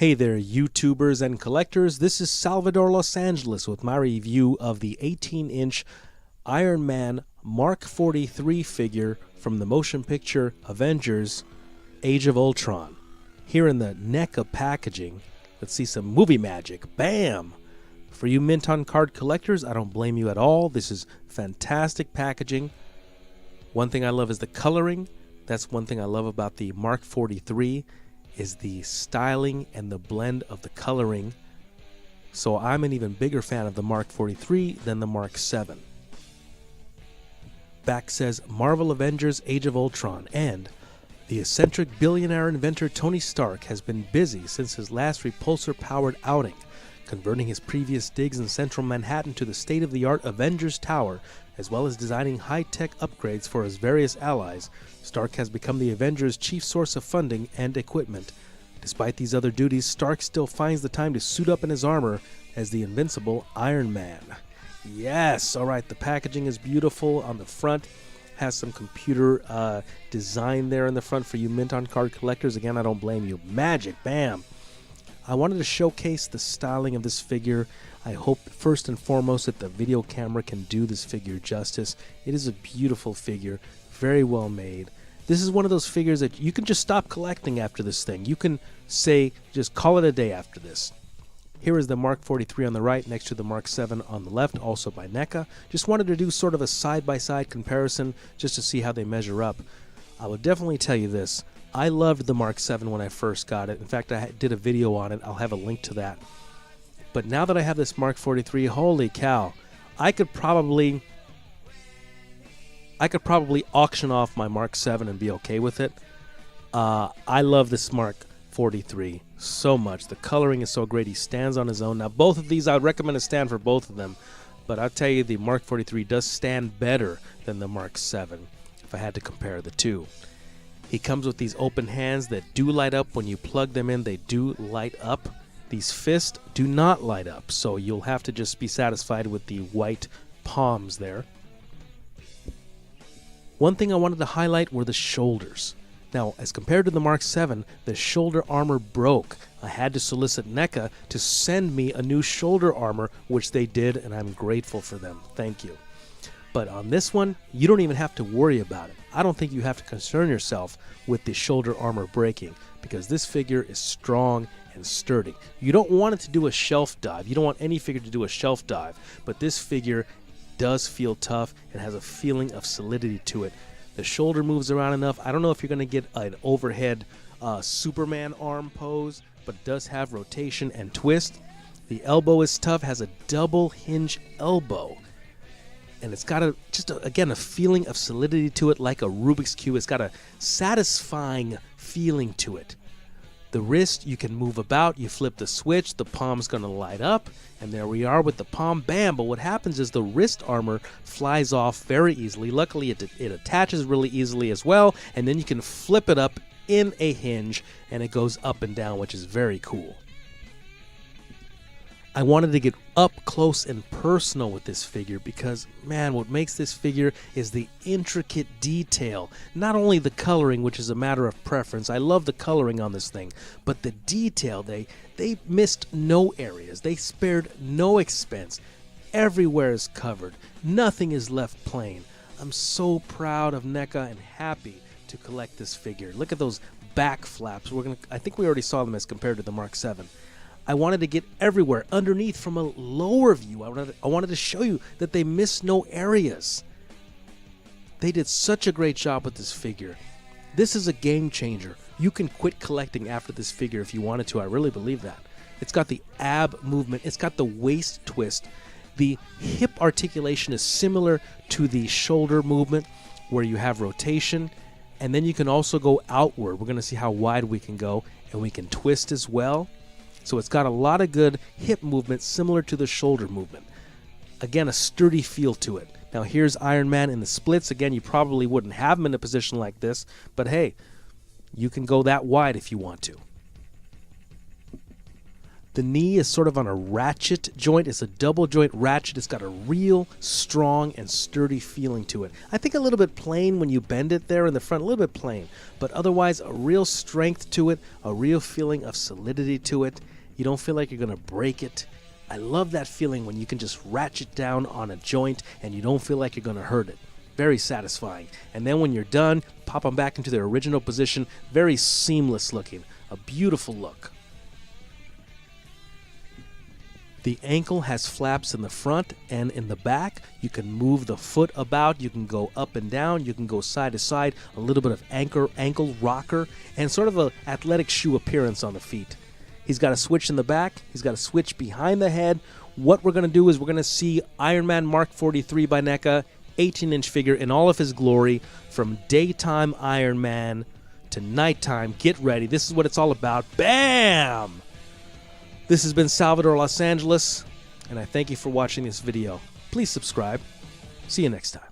Hey there, YouTubers and collectors. This is Salvador Los Angeles with my review of the 18-inch Iron Man Mark 43 figure from the motion picture Avengers Age of Ultron. Here in the NECA packaging, let's see some movie magic. Bam! For you mint on card collectors, I don't blame you at all. This is fantastic packaging. One thing I love is the coloring. That's one thing I love about the Mark 43 is the styling and the blend of the coloring. So I'm an even bigger fan of the Mark 43 than the Mark 7. Back says Marvel Avengers Age of Ultron, and the eccentric billionaire inventor Tony Stark has been busy since his last repulsor-powered outing, converting his previous digs in central Manhattan to the state-of-the-art Avengers Tower, as well as designing high-tech upgrades for his various allies. Stark has become the Avengers' chief source of funding and equipment. Despite these other duties, Stark still finds the time to suit up in his armor as the invincible Iron Man. Yes! Alright, the packaging is beautiful on the front. Has some computer design there in the front for you mint on card collectors. Again, I don't blame you. Magic! Bam! I wanted to showcase the styling of this figure. I hope first and foremost that the video camera can do this figure justice. It is a beautiful figure, very well made. This is one of those figures that you can just stop collecting after this thing. You can say, just call it a day after this. Here is the Mark 43 on the right next to the Mark 7 on the left, also by NECA. Just wanted to do sort of a side-by-side comparison just to see how they measure up. I would definitely tell you this. I loved the Mark 7 when I first got it. In fact, I did a video on it. I'll have a link to that. But now that I have this Mark 43, holy cow, I could probably auction off my Mark 7 and be okay with it. I love this Mark 43 so much. The coloring is so great. He stands on his own. Now, both of these, I would recommend a stand for both of them. But I'll tell you, the Mark 43 does stand better than the Mark 7 if I had to compare the two. He comes with these open hands that do light up. When you plug them in, they do light up. These fists do not light up, so you'll have to just be satisfied with the white palms there. One thing I wanted to highlight were the shoulders. Now, as compared to the Mark 7, the shoulder armor broke. I had to solicit NECA to send me a new shoulder armor, which they did, and I'm grateful for them. Thank you. But on this one, you don't even have to worry about it. I don't think you have to concern yourself with the shoulder armor breaking, because this figure is strong and sturdy. You don't want it to do a shelf dive. You don't want any figure to do a shelf dive, but this figure does feel tough and has a feeling of solidity to it. The shoulder moves around enough. I don't know if you're going to get an overhead Superman arm pose, but it does have rotation and twist. The elbow is tough, has a double hinge elbow. And it's got again, a feeling of solidity to it like a Rubik's Cube. It's got a satisfying feeling to it. The wrist, you can move about, you flip the switch, the palm's going to light up, and there we are with the palm, bam. But what happens is the wrist armor flies off very easily. Luckily, it attaches really easily as well, and then you can flip it up in a hinge, and it goes up and down, which is very cool. I wanted to get up close and personal with this figure because, man, what makes this figure is the intricate detail. Not only the coloring, which is a matter of preference. I love the coloring on this thing, but the detail, they missed no areas. They spared no expense. Everywhere is covered. Nothing is left plain. I'm so proud of NECA and happy to collect this figure. Look at those back flaps. I think we already saw them as compared to the Mark 7. I wanted to get everywhere, underneath from a lower view. I wanted to show you that they missed no areas. They did such a great job with this figure. This is a game changer. You can quit collecting after this figure if you wanted to. I really believe that. It's got the ab movement. It's got the waist twist. The hip articulation is similar to the shoulder movement where you have rotation. And then you can also go outward. We're going to see how wide we can go. And we can twist as well. So it's got a lot of good hip movement similar to the shoulder movement. Again, a sturdy feel to it. Now here's Iron Man in the splits. Again, you probably wouldn't have him in a position like this, but hey, you can go that wide if you want to. The knee is sort of on a ratchet joint. It's a double joint ratchet. It's got a real strong and sturdy feeling to it. I think a little bit plain when you bend it there in the front, a little bit plain, but otherwise a real strength to it, a real feeling of solidity to it. You don't feel like you're going to break it. I love that feeling when you can just ratchet down on a joint and you don't feel like you're going to hurt it. Very satisfying. And then when you're done, pop them back into their original position. Very seamless looking. A beautiful look. The ankle has flaps in the front and in the back. You can move the foot about. You can go up and down. You can go side to side. A little bit of ankle rocker and sort of an athletic shoe appearance on the feet. He's got a switch in the back. He's got a switch behind the head. What we're going to do is we're going to see Iron Man Mark 43 by NECA, 18-inch figure in all of his glory, from daytime Iron Man to nighttime. Get ready. This is what it's all about. Bam! This has been Salvador Los Angeles, and I thank you for watching this video. Please subscribe. See you next time.